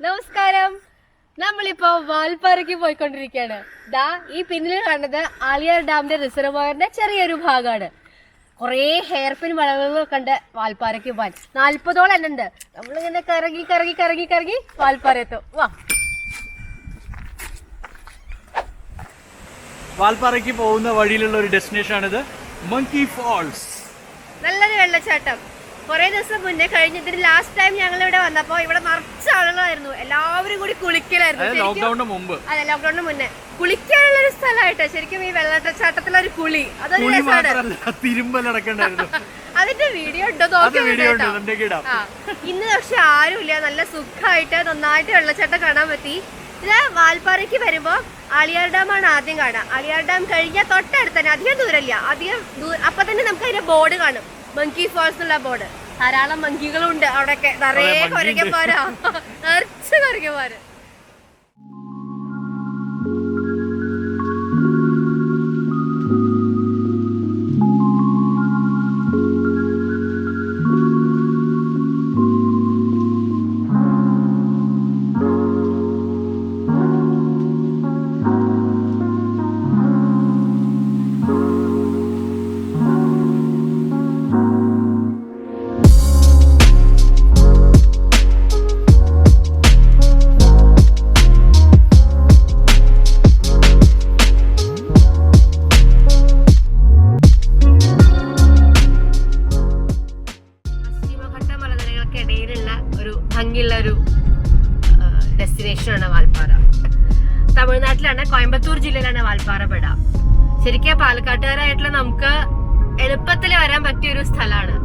നമസ്കാരം. നമ്മളിപ്പോ വാൽപ്പാറയ്ക്ക് പോയിക്കൊണ്ടിരിക്കുകയാണ്. ദാ ഈ പിന്നിൽ കാണുന്നത് ആലിയാർ ഡാമിന്റെ റിസർവോയറിന്റെ ചെറിയൊരു ഭാഗമാണ്. കുറേ ഹെയർപിൻ വളവുകൾ കണ്ട് വാൽപ്പാറയ്ക്ക് പോകാൻ 40ഓളം എണ്ണ ഉണ്ട്. നമ്മളിങ്ങനെ കറങ്ങി കറങ്ങി കറങ്ങി കറങ്ങി വാൽപ്പാറ എത്തും. വാ, വാൽപ്പാറയ്ക്ക് പോകുന്ന വഴിയിലുള്ള ഒരു ഡെസ്റ്റിനേഷൻ ആണിത്, മങ്കി ഫാൾസ്. നല്ലൊരു വെള്ളച്ചാട്ടം. കുറെ ദിവസം മുന്നേ കഴിഞ്ഞതിന് ലാസ്റ്റ് ടൈം ഞങ്ങൾ ഇവിടെ വന്നപ്പോ ഇവിടെ നിറച്ച ആളുകളായിരുന്നു. എല്ലാവരും കൂടി കുളിക്കലായിരുന്നു. ലോക്ക്ഡൌണിന് മുമ്പ്. അതെ, ലോക്ക്ഡൌണിന് മുന്നേ കുളിക്കാനുള്ള ഒരു സ്ഥലമായിട്ട് ശരിക്കും ഈ വെള്ളച്ചാട്ടത്തിലൊരു കുളി. അതൊരു തിരുമ്പലടക്കണ്ടായിരുന്നു. അതിന്റെ വീഡിയോ ഉണ്ടോ നോക്കിയാ. ഇന്ന് പക്ഷെ ആരുമില്ല. നല്ല സുഖമായിട്ട് നന്നായിട്ട് വെള്ളച്ചാട്ടം കാണാൻ പറ്റി. ഇതില് വാൽപ്പാറയ്ക്ക് വരുമ്പോ ആലിയാർ ഡാം ആണ് ആദ്യം കാണാം. ആലിയാർ ഡാം കഴിഞ്ഞാൽ തൊട്ടടുത്ത് തന്നെ, അധികം ദൂരമില്ല, അപ്പൊ തന്നെ നമുക്ക് അതിന്റെ ബോർഡ് കാണും, മങ്കി ഫോൾസ് എന്നുള്ള ബോർഡ്. ധാരാളം മങ്കികളും ഉണ്ട് അവിടെയൊക്കെ. നിറയെ കുരങ്ങന്മാരാ, നിറച്ച് കുരങ്ങന്മാര്. ഡെസ്റ്റിനേഷനാണ് വാൽപ്പാറ. തമിഴ്നാട്ടിലാണ്, കോയമ്പത്തൂർ ജില്ലയിലാണ് വാൽപ്പാറ പെട. ശരിക്കും പാലക്കാട്ടുകാരായിട്ടുള്ള നമുക്ക് എളുപ്പത്തിൽ വരാൻ പറ്റിയൊരു സ്ഥലമാണ്.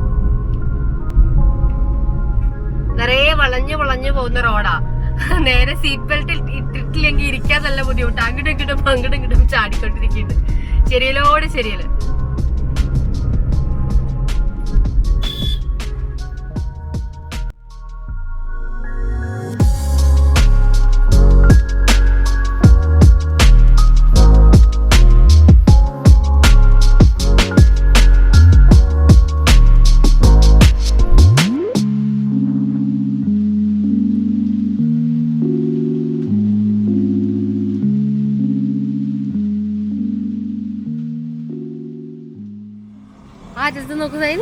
നിറയെ വളഞ്ഞു വളഞ്ഞു പോകുന്ന റോഡാ. നേരെ സീറ്റ് ബെൽറ്റ് ഇട്ടിട്ടില്ലെങ്കിൽ ഇരിക്കാൻ നല്ല ബുദ്ധിമുട്ട്. അങ്ങോട്ടും ഇങ്ങോട്ടും ചാടിക്കൊണ്ടിരിക്കുന്നുണ്ട്. ശരിയലോട് ശരിയല്. ജസ്റ്റ് നോക്കൂ സൈൻ.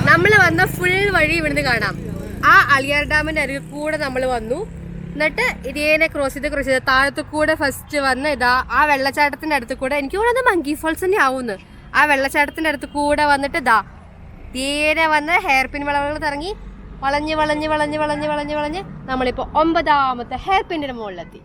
നമ്മള് വന്ന ഫുൾ വഴി ഇവിടുന്ന് കാണാം. ആ ആലിയാർ ഡാമിന്റെ അരികിൽ കൂടെ നമ്മൾ വന്നു. എന്നിട്ട് ഇതേനെ ക്രോസ് ചെയ്ത് താഴത്തു കൂടെ ഫസ്റ്റ് വന്ന് ഇതാ ആ വെള്ളച്ചാട്ടത്തിന്റെ അടുത്ത് കൂടെ, എനിക്ക് തോന്നുന്നത് മങ്കി ഫോൾസ് തന്നെ ആവുന്നു. ആ വെള്ളച്ചാട്ടത്തിന്റെ അടുത്ത് കൂടെ വന്നിട്ട് ഇതാ തീരെ വന്ന് ഹെയർപിൻ വളവുകൾ ഇറങ്ങി വളഞ്ഞ് വളഞ്ഞ് വളഞ്ഞ് വളഞ്ഞ് വളഞ്ഞ് വളഞ്ഞ് നമ്മളിപ്പോ 9ാമത്തെ ഹെയർപിന്നിന്റെ മുകളിലെത്തി.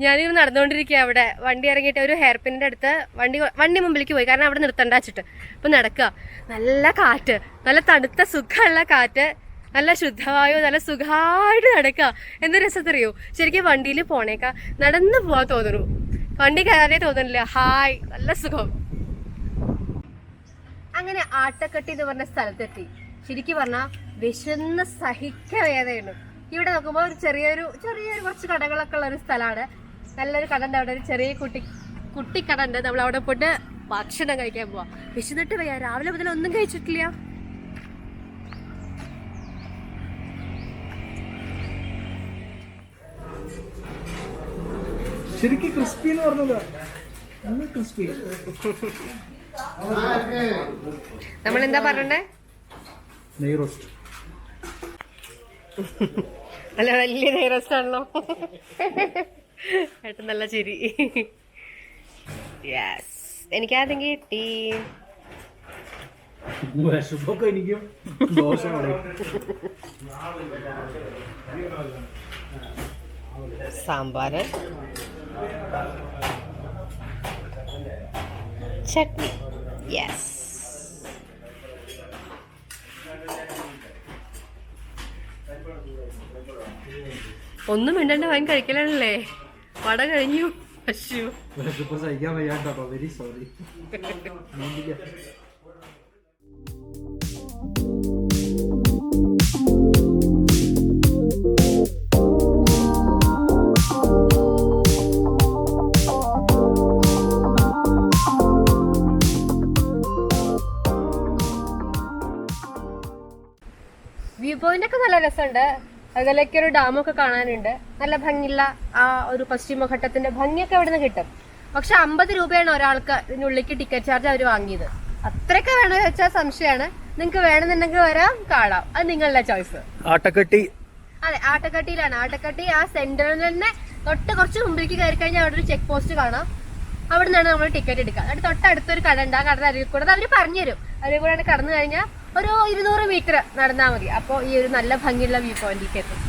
ഞാനിങ്ങനെ നടന്നുകൊണ്ടിരിക്കുക. അവിടെ വണ്ടി ഇറങ്ങിയിട്ട് ഒരു ഹെയർപിന്നിന്റെ അടുത്ത് വണ്ടി മുമ്പിലേക്ക് പോയി, കാരണം അവിടെ നിർത്തണ്ട വെച്ചിട്ട്. ഇപ്പൊ നടക്കുക, നല്ല കാറ്റ്, നല്ല തണുത്ത സുഖമുള്ള കാറ്റ്, നല്ല ശുദ്ധവായു, നല്ല സുഖമായിട്ട് നടക്കുക. എന്ത് രസത്തറിയോ, ശരിക്കും വണ്ടിയിൽ പോണേക്കാ നടന്നു പോവാൻ തോന്നുന്നു. വണ്ടി കയറാനേ തോന്നുന്നില്ല. ഹായ്, നല്ല സുഖം. അങ്ങനെ ആട്ടക്കട്ടി എന്ന് പറഞ്ഞ സ്ഥലത്തെത്തി. ശരിക്കും പറഞ്ഞാൽ വിശന്ന് സഹിക്കവേദനയുണ്ട്. ഇവിടെ നോക്കുമ്പോൾ ഒരു ചെറിയൊരു കുറച്ച് കടകളൊക്കെ ഉള്ള ഒരു സ്ഥലമാണ്. നല്ലൊരു കട ഉണ്ട് അവിടെ, ഒരു ചെറിയ കുട്ടിക്കട ഉണ്ട്. നമ്മൾ അവിടെ പോയിട്ട് ഭക്ഷണം കഴിക്കാൻ പോവാം. വിശന്നിട്ട് വയ്യ, രാവിലെ മുതൽ ഒന്നും കഴിച്ചിട്ടില്ല. ശരിക്കും ക്രിസ്പി എന്ന് പറഞ്ഞതാ. നമ്മൾ എന്താ പറഞ്ഞേ? നെയ് റോസ്റ്റ്. അല്ല, വലിയ നെയ് റോസ്റ്റ് ആണല്ലോ. ഏട്ടൻ നല്ല ചിരി. യെസ്, എനിക്കാതെങ്കിൽ കിട്ടി. സാമ്പാറ്, ചട്നി. യെസ്, ഒന്നും മിണ്ടണ്ട വാങ്ങി കഴിക്കലാണല്ലേ. വട കഴിഞ്ഞു. സഹിക്കാൻ വയ്യാട്ടോ, വെരി സോറി. വ്യൂ പോയിന്റ് ഒക്കെ നല്ല രസമുണ്ട്. അതിലേക്ക് ഒരു ഡാമൊക്കെ കാണാനുണ്ട്. നല്ല ഭംഗിയുള്ള ആ ഒരു പശ്ചിമഘട്ടത്തിന്റെ ഭംഗിയൊക്കെ ഇവിടെ നിന്ന് കിട്ടും. പക്ഷെ 50 രൂപയാണ് ഒരാൾക്ക് ഇതിനുള്ളിലേക്ക് ടിക്കറ്റ് ചാർജ് അവർ വാങ്ങിയത്. അത്രയൊക്കെ വേണമെന്ന് വെച്ചാൽ സംശയമാണ്. നിങ്ങൾക്ക് വേണമെന്നുണ്ടെങ്കിൽ വരാം, കാണാം. അത് നിങ്ങളുടെ ചോയ്സ്. ആട്ടക്കട്ടി, അതെ, ആട്ടക്കട്ടിയിലാണ്. ആട്ടക്കട്ടി ആ സെന്ററിൽ തന്നെ തൊട്ട് കുറച്ച് മുമ്പിലേക്ക് കയറി കഴിഞ്ഞാൽ അവിടെ ഒരു ചെക്ക് പോസ്റ്റ് കാണാം. അവിടെ നിന്നാണ് നമ്മൾ ടിക്കറ്റ് എടുക്കുക. എന്നിട്ട് തൊട്ടടുത്തൊരു കട ഉണ്ട്. ആ കടയുടെ അരികിൽ കൂടെ അവർ പറഞ്ഞു തരും. അരികിൽ കൂടെ കടന്നു കഴിഞ്ഞാൽ ഒരു 200 മീറ്റർ നടന്നാൽ മതി. അപ്പോൾ ഈ ഒരു നല്ല ഭംഗിയുള്ള വ്യൂ പോയിന്റിലേക്ക് എത്തും.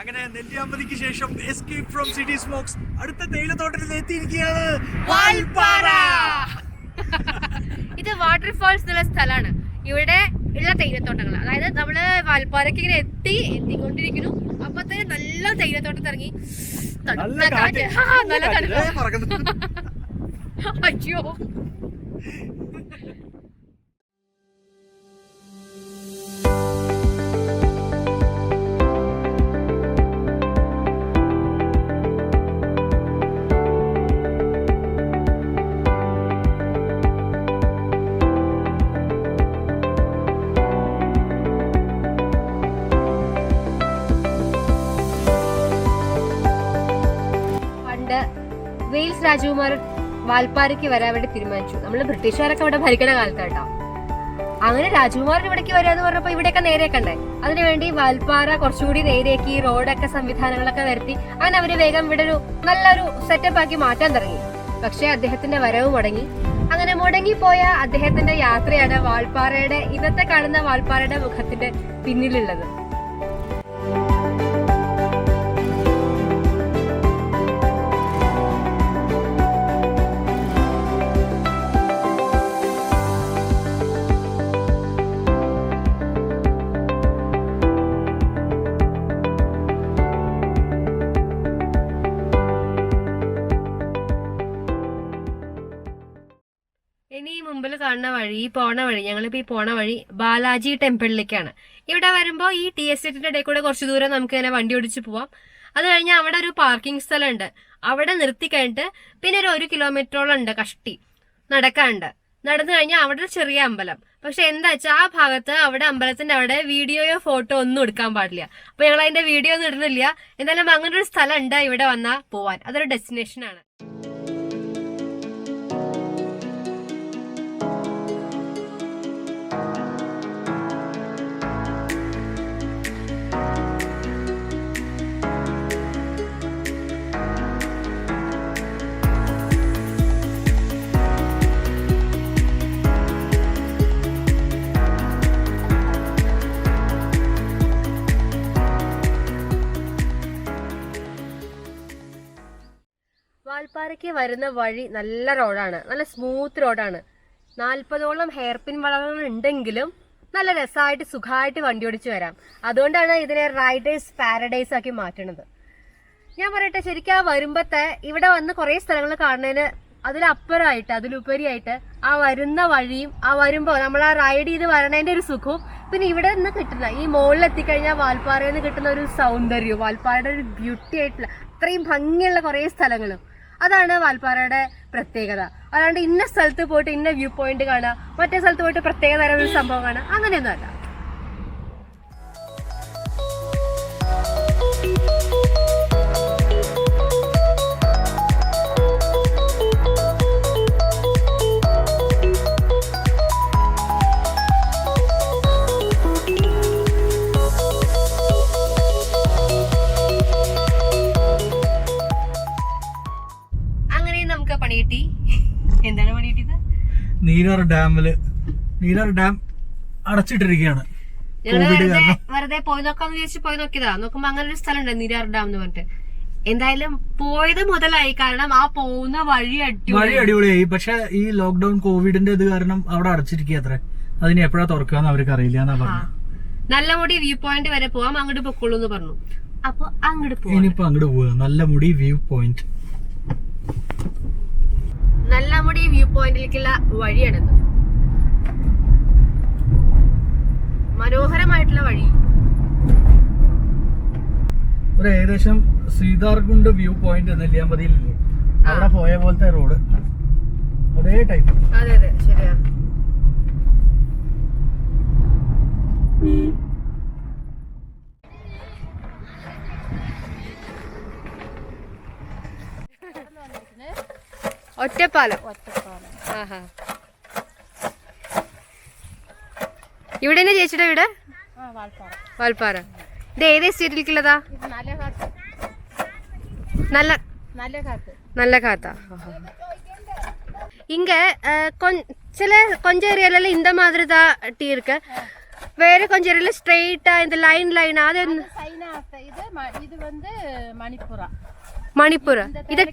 അങ്ങനെ നെല്ലിയാമ്പതിക്ക് ശേഷം എസ്കേപ്പ് ഫ്രം സിറ്റി സ്മോക്സ് അടുത്ത തേയിലത്തോട്ടത്തിൽ എത്തിയിരിക്കുകയാണ്. ഇത് വാട്ടർഫാൾസ് എന്നുള്ള സ്ഥലമാണ്. ഇവിടെ ഉള്ള തേയിലത്തോട്ടങ്ങൾ, അതായത് നമ്മള് വാൽപ്പാറയ്ക്ക് ഇങ്ങനെ എത്തിക്കൊണ്ടിരിക്കുന്നു. അപ്പത്തേന് നല്ല തേയിലത്തോട്ടത്തിൽ ഇറങ്ങി നല്ല കാറ്റ്. നല്ല തണുപ്പ്. അയ്യോ, വെയിൽസ് രാജകുമാരൻ വാൽപ്പാറയ്ക്ക് വരാൻ വേണ്ടി തീരുമാനിച്ചു. നമ്മള് ബ്രിട്ടീഷുകാരൊക്കെ ഇവിടെ ഭരിക്കണ കാലത്താട്ടോ. അങ്ങനെ രാജകുമാരൻ ഇവിടേക്ക് വരാന്ന് പറഞ്ഞപ്പോ ഇവിടെയൊക്കെ നേരെയാക്കണ്ടേ. അതിനുവേണ്ടി വാൽപ്പാറ കുറച്ചുകൂടി നേരെയാക്കി റോഡൊക്കെ സംവിധാനങ്ങളൊക്കെ വരുത്തി അങ്ങനെ അവര് വേഗം ഇവിടെ ഒരു നല്ലൊരു സെറ്റപ്പ് ആക്കി മാറ്റാൻ തുടങ്ങി. പക്ഷെ അദ്ദേഹത്തിന്റെ വരവ് മുടങ്ങി. അങ്ങനെ മുടങ്ങിപ്പോയ അദ്ദേഹത്തിന്റെ യാത്രയാണ് വാൽപ്പാറയുടെ ഇന്നത്തെ കാണുന്ന വാൽപ്പാറയുടെ മുഖത്തിന്റെ പിന്നിലുള്ളത്. ഇനി ഈ മുമ്പിൽ കാണുന്ന വഴി, ഞങ്ങളിപ്പോ ഈ പോണ വഴി ബാലാജി ടെമ്പിളിലേക്കാണ്. ഇവിടെ വരുമ്പോ ഈ ടി എസ്റ്റേറ്റിന്റെ ഇടയിൽ കൂടെ കുറച്ചു ദൂരം നമുക്ക് ഇങ്ങനെ വണ്ടി ഓടിച്ച് പോവാം. അത് കഴിഞ്ഞാൽ അവിടെ ഒരു പാർക്കിംഗ് സ്ഥലം ഉണ്ട്. അവിടെ നിർത്തി കഴിഞ്ഞിട്ട് പിന്നെ ഒരു 1 കിലോമീറ്ററോളം ഉണ്ട് കഷ്ടി നടക്കാനുണ്ട്. നടന്നു കഴിഞ്ഞാൽ അവിടെ ഒരു ചെറിയ അമ്പലം. പക്ഷെ എന്താ വെച്ചാൽ ആ ഭാഗത്ത് അവിടെ അമ്പലത്തിന്റെ അവിടെ വീഡിയോയോ ഫോട്ടോ ഒന്നും എടുക്കാൻ പാടില്ല. അപ്പൊ ഞങ്ങൾ അതിന്റെ വീഡിയോ ഒന്നും ഇടുന്നില്ല. എന്തായാലും അങ്ങനെ ഒരു സ്ഥലം ഉണ്ട് ഇവിടെ വന്നാൽ പോവാൻ. അതൊരു ഡെസ്റ്റിനേഷൻ ആണ്. വാൽപ്പാറയ്ക്ക് വരുന്ന വഴി നല്ല റോഡാണ്, നല്ല സ്മൂത്ത് റോഡാണ്. 40ഓളം ഹെയർ പിൻ വളവുകൾ ഉണ്ടെങ്കിലും നല്ല രസമായിട്ട് സുഖമായിട്ട് വണ്ടി ഓടിച്ചു വരാം. അതുകൊണ്ടാണ് ഇതിനെ റൈഡേഴ്സ് പാരഡൈസ് ആക്കി മാറ്റുന്നത്. ഞാൻ പറയട്ടെ, ശരിക്കും ആ വരുമ്പത്തെ ഇവിടെ വന്ന് കുറെ സ്ഥലങ്ങൾ കാണുന്നതിന് അതിലപ്പുറമായിട്ട് അതിലുപരിയായിട്ട് ആ വരുന്ന വഴിയും ആ വരുമ്പോ നമ്മൾ ആ റൈഡ് ചെയ്ത് വരണതിന്റെ ഒരു സുഖവും പിന്നെ ഇവിടെ നിന്ന് കിട്ടുന്ന ഈ മുകളിൽ എത്തിക്കഴിഞ്ഞാൽ വാൽപ്പാറയിൽ നിന്ന് കിട്ടുന്ന ഒരു സൗന്ദര്യവും വാൽപ്പാറയുടെ ഒരു ബ്യൂട്ടി ആയിട്ടുള്ള അത്രയും ഭംഗിയുള്ള കുറെ സ്ഥലങ്ങളും അതാണ് വാൽപ്പാറയുടെ പ്രത്യേകത. അല്ലാണ്ട് ഇന്ന സ്ഥലത്ത് പോയിട്ട് ഇന്ന വ്യൂ പോയിന്റ് കാണുക, മറ്റേ സ്ഥലത്ത് പോയിട്ട് പ്രത്യേക തരം ഒരു സംഭവം കാണുക, അങ്ങനെയൊന്നും അല്ല. നീരാർ ഡാം അടച്ചിട്ടിരിക്കുകയാണ്. ഞങ്ങള് വെറുതെ പോയി നോക്കാന്ന് വിചാരിച്ച് പോയി നോക്കിയതാ. നോക്കുമ്പോ അങ്ങനെ ഒരു സ്ഥലം ഉണ്ട് നീരാർ ഡാം എന്ന് പറഞ്ഞിട്ട്. എന്തായാലും പോയത് മുതലായി, കാരണം ആ പോകുന്ന വഴി അടിപൊളിയായി. പക്ഷെ ഈ ലോക്ക്ഡൌൺ കോവിഡിന്റെ ഇത് കാരണം അവിടെ അടച്ചിരിക്കുക അത്ര. അതിന് എപ്പോഴാ തുറക്കാന്ന് അവർക്ക് അറിയില്ല എന്നാ പറഞ്ഞു. നല്ല മുടി വ്യൂ പോയിന്റ് വരെ പോവാം, അങ്ങോട്ട് പൊക്കോളൂ എന്ന് പറഞ്ഞു. അപ്പൊ അങ്ങോട്ട് പോവാം. ഇനിയിപ്പോ അങ്ങോട്ട് പോവാ. നല്ല മുടി വ്യൂ പോയിന്റ്. നല്ല മുടി വ്യൂ പോയിന്റിലേക്കുള്ള വഴിയാണിത്. മനോഹരമായിട്ടുള്ള വഴി. ഒരു ഏകദേശം സീതാർകുണ്ട് വ്യൂ പോയിന്റ് നെല്ലിയാമ്പതിയിലില്ലേ, അവിടെ പോയ പോലത്തെ റോഡ് അതേ ടൈപ്പ്. അതെ അതെ ശരിയാ. ഒറ്റപ്പാലം. ഇവിടെ തന്നെ ചേച്ചിയുടെ വീട്? വാൽപ്പാറ. ഇത് ഏത് എസ്റ്റേറ്റിലേക്കുള്ളതാ? நல்ல காத்தா. இங்க சில கொஞ்சம் ஏரியால இந்த மாதிரி தான் டீ இருக்கு. வேற கொஞ்சம் ஏரியால ஸ்ட்ரைட்டா இந்த லைனா அது இது வந்து മണിപ്പൂർ. ഇത്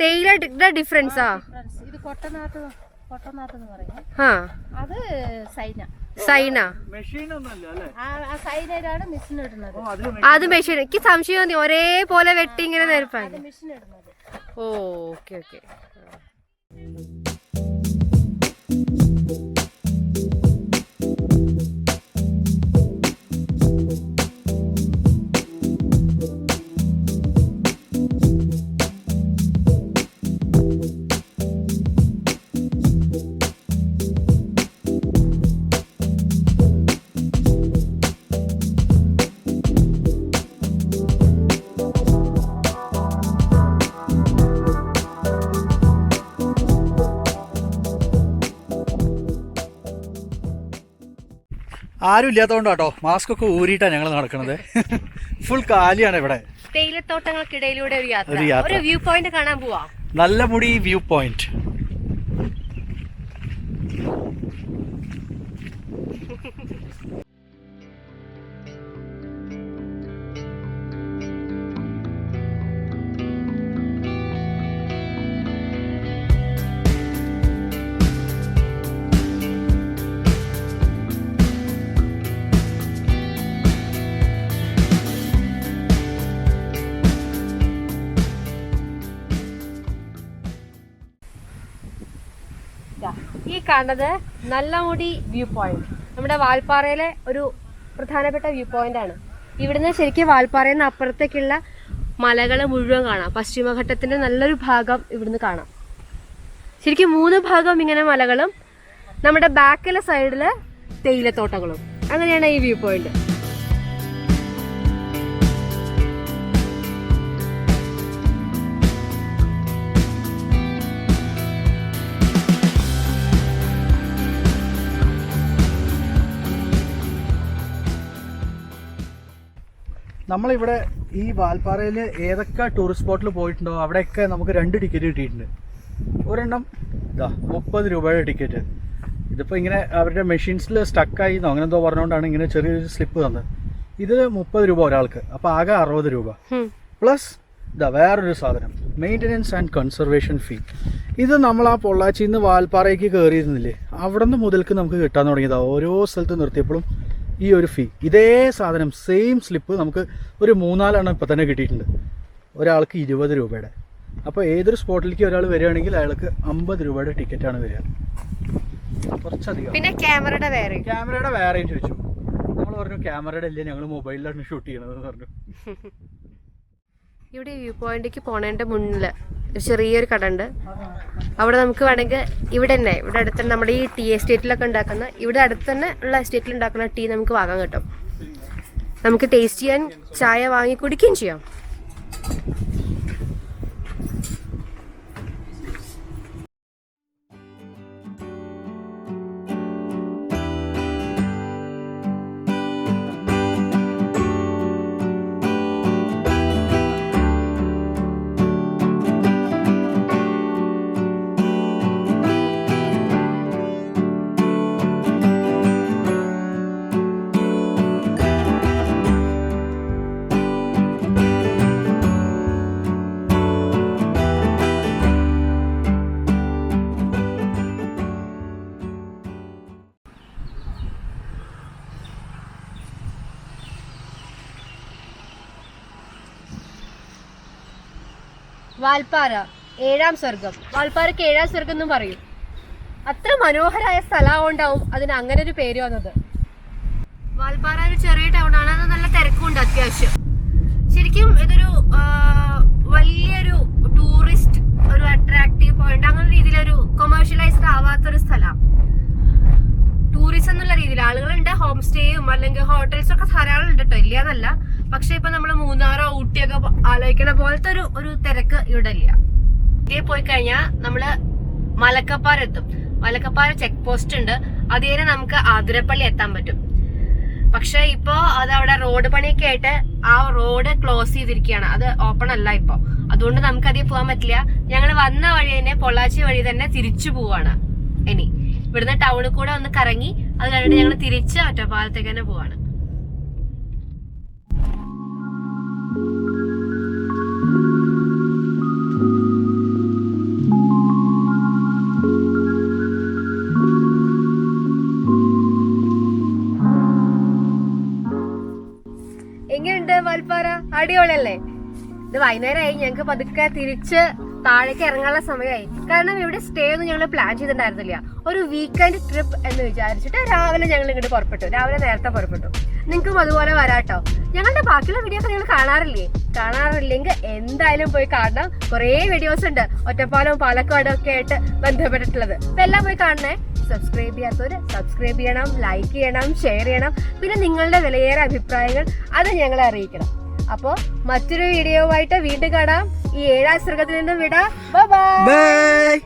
തേയില ഡിഫറൻസാ? ഇത് കൊട്ടനാത്ത് എന്ന് പറയും. അത് സൈന. അത് മെഷീൻ. എനിക്ക് സംശയം തോന്നി ഒരേപോലെ വെട്ടി ഇങ്ങനെ നിരപ്പാൻ. ഓക്കെ. ആരും ഇല്ലാത്തതുകൊണ്ടാട്ടോ മാസ്ക് ഒക്കെ ഊരിയിട്ടാണ് ഞങ്ങൾ നടക്കുന്നത്. ഫുൾ കാലിയാണ് ഇവിടെ. തേയിലത്തോട്ടങ്ങൾക്കിടയിലൂടെ ഒരു യാത്ര. ഒരു വ്യൂ പോയിന്റ് കാണാൻ പോവാ. നല്ല മുടി വ്യൂ പോയിന്റ്. ഈ കാണുന്നത് നല്ലമുടി വ്യൂ പോയിന്റ് നമ്മുടെ വാൽപ്പാറയിലെ ഒരു പ്രധാനപ്പെട്ട വ്യൂ പോയിന്റ് ആണ്. ഇവിടുന്ന് ശരിക്കും വാൽപ്പാറയിൽ നിന്ന് അപ്പുറത്തേക്കുള്ള മലകൾ മുഴുവൻ കാണാം. പശ്ചിമഘട്ടത്തിന്റെ നല്ലൊരു ഭാഗം ഇവിടുന്ന് കാണാം. ശരിക്കും 3 ഭാഗം ഇങ്ങനെ മലകളും നമ്മുടെ ബാക്കിലെ സൈഡില് തേയിലത്തോട്ടങ്ങളും. അങ്ങനെയാണ് ഈ വ്യൂ പോയിന്റ്. നമ്മളിവിടെ ഈ വാൽപ്പാറയിൽ ഏതൊക്കെ ടൂറിസ്റ്റ് സ്പോട്ടിൽ പോയിട്ടുണ്ടോ അവിടെയൊക്കെ നമുക്ക് 2 ടിക്കറ്റ് കിട്ടിയിട്ടുണ്ട്. ഒരെണ്ണം 30 രൂപയുടെ ടിക്കറ്റ്. ഇതിപ്പോൾ ഇങ്ങനെ അവരുടെ മെഷീൻസിൽ സ്റ്റക്കായി അങ്ങനെ എന്തോ പറഞ്ഞുകൊണ്ടാണ് ഇങ്ങനെ ചെറിയൊരു സ്ലിപ്പ് തന്നത്. ഇത് 30 രൂപ ഒരാൾക്ക്, അപ്പോൾ ആകെ 60 രൂപ. പ്ലസ് വേറൊരു സാധനം, മെയിൻ്റനൻസ് ആൻഡ് കൺസർവേഷൻ ഫീ. ഇത് നമ്മൾ ആ പൊള്ളാച്ചിയിൽ നിന്ന് വാൽപ്പാറയ്ക്ക് കയറിയിരുന്നില്ലേ, അവിടെ നിന്ന് മുതൽക്ക് നമുക്ക് കിട്ടാൻ തുടങ്ങിയതാണ്. ഓരോ സ്ഥലത്ത് നിർത്തിയപ്പോഴും ഈ ഒരു ഫീ. ഇതേ സാധനം സെയിം സ്ലിപ്പ് നമുക്ക് ഒരു 3-4 എണ്ണം ഇപ്പം തന്നെ കിട്ടിയിട്ടുണ്ട്. ഒരാൾക്ക് 20 രൂപയുടെ. അപ്പോൾ ഏതൊരു സ്പോട്ടിലേക്ക് ഒരാൾ വരികയാണെങ്കിൽ അയാൾക്ക് 50 രൂപയുടെ ടിക്കറ്റാണ് വരിക. കുറച്ചധികം. പിന്നെ ക്യാമറയുടെ വേറെയും ചോദിച്ചു. നമ്മൾ പറഞ്ഞു ക്യാമറയുടെ ഇല്ലേ, ഞങ്ങൾ മൊബൈലിലാണ് ഷൂട്ട് ചെയ്യണമെന്ന് പറഞ്ഞു. ഇവിടെ വ്യൂ പോയിന്റിലേക്ക് പോണതിന്റെ മുന്നിൽ ഒരു ചെറിയൊരു കട ഉണ്ട്. അവിടെ നമുക്ക് വേണമെങ്കിൽ ഇവിടെ അടുത്ത് തന്നെ നമ്മുടെ ഈ ടീ എസ്റ്റേറ്റിലൊക്കെ ഉണ്ടാക്കുന്ന, ഇവിടെ അടുത്ത് തന്നെ ഉള്ള എസ്റ്റേറ്റിൽ ഉണ്ടാക്കുന്ന ടീ നമുക്ക് വാങ്ങാൻ കിട്ടും. നമുക്ക് ടേസ്റ്റ് ചെയ്യാൻ ചായ വാങ്ങി കുടിക്കുകയും ചെയ്യാം. വാൽപ്പാറ 7ാം സ്വർഗം. വാൽപ്പാറയ്ക്ക് 7ാം സ്വർഗം എന്നും പറയും. അത്ര മനോഹരമായ സ്ഥലമുണ്ടാവും അതിന് അങ്ങനെ ഒരു പേര് വന്നത്. വാൽപ്പാറ ഒരു ചെറിയ ടൗൺ ആണ്. അത് നല്ല തിരക്കുണ്ട് അത്യാവശ്യം. ശരിക്കും ഇതൊരു വലിയൊരു ടൂറിസ്റ്റ് ഒരു അട്രാക്റ്റീവ് പോയിന്റ് അങ്ങനെ രീതിയിലൊരു കൊമേഴ്ഷ്യലൈസ്ഡ് ആവാത്തൊരു സ്ഥലമാണ്. ടൂറിസം എന്നുള്ള രീതിയിൽ ആളുകളുണ്ട്. ഹോം സ്റ്റേയും അല്ലെങ്കിൽ ഹോട്ടൽസും ഒക്കെ ധാരാളം ഉണ്ട് കേട്ടോ, ഇല്ലാന്നല്ല. പക്ഷെ ഇപ്പൊ നമ്മള് മൂന്നാറോ ഊട്ടിയൊക്കെ ആലോചിക്കണ പോലത്തെ ഒരു തിരക്ക് ഇവിടെ ഇല്ല. ഇതേ പോയി കഴിഞ്ഞാൽ നമ്മള് മലക്കപ്പാറ എത്തും. മലക്കപ്പാറ ചെക്ക് പോസ്റ്റ് ഉണ്ട്. അതേനെ നമുക്ക് ആതിരപ്പള്ളി എത്താൻ പറ്റും. പക്ഷെ ഇപ്പോ അത് അവിടെ റോഡ് പണിയൊക്കെ ആയിട്ട് ആ റോഡ് ക്ലോസ് ചെയ്തിരിക്കുകയാണ്. അത് ഓപ്പൺ അല്ല ഇപ്പൊ. അതുകൊണ്ട് നമുക്ക് അതിൽ പോകാൻ പറ്റില്ല. ഞങ്ങൾ വന്ന വഴി തന്നെ പൊള്ളാച്ചി വഴി തന്നെ തിരിച്ചു പോവാണ്. ഇനി ഇവിടുന്ന് ടൗണിൽ കൂടെ ഒന്ന് കറങ്ങി അത് കഴിഞ്ഞിട്ട് ഞങ്ങൾ തിരിച്ച് ഒറ്റപ്പാലത്തേക്ക് തന്നെ പോവാണ്. എങ്ങനെയുണ്ട് വാൽപ്പാറ? അടിപൊളിയല്ലേ? ഇത് വൈകുന്നേരമായി. ഞങ്ങൾക്ക് പതുക്കെ തിരിച്ച് താഴേക്ക് ഇറങ്ങാനുള്ള സമയമായി. കാരണം ഇവിടെ സ്റ്റേ ഒന്നും ഞങ്ങൾ പ്ലാൻ ചെയ്തിട്ടുണ്ടായിരുന്നില്ല. ഒരു വീക്കെൻഡ് ട്രിപ്പ് എന്ന് വിചാരിച്ചിട്ട് രാവിലെ ഞങ്ങൾ ഇങ്ങോട്ട് പുറപ്പെട്ടു. രാവിലെ നേരത്തെ പുറപ്പെട്ടു. നിങ്ങൾക്കും അതുപോലെ വരാട്ടോ. ഞങ്ങളുടെ ബാക്കിയുള്ള വീഡിയോസ് നിങ്ങൾ കാണാറില്ലെങ്കിൽ എന്തായാലും പോയി കാണണം. കുറേ വീഡിയോസ് ഉണ്ട് ഒറ്റപ്പാലവും പാലക്കാടും ഒക്കെ ആയിട്ട് ബന്ധപ്പെട്ടിട്ടുള്ളത്. അപ്പൊ എല്ലാം പോയി കാണണേ. സബ്സ്ക്രൈബ് ചെയ്യാത്തവര് സബ്സ്ക്രൈബ് ചെയ്യണം, ലൈക്ക് ചെയ്യണം, ഷെയർ ചെയ്യണം. പിന്നെ നിങ്ങളുടെ വിലയേറെ അഭിപ്രായങ്ങൾ അത് ഞങ്ങളെ അറിയിക്കണം. അപ്പോ മറ്റൊരു വീഡിയോ ആയിട്ട് വീണ്ടും കാണാം. ഈ 7ാം സ്വർഗത്തിൽ നിന്നും വിടാം. ബൈ.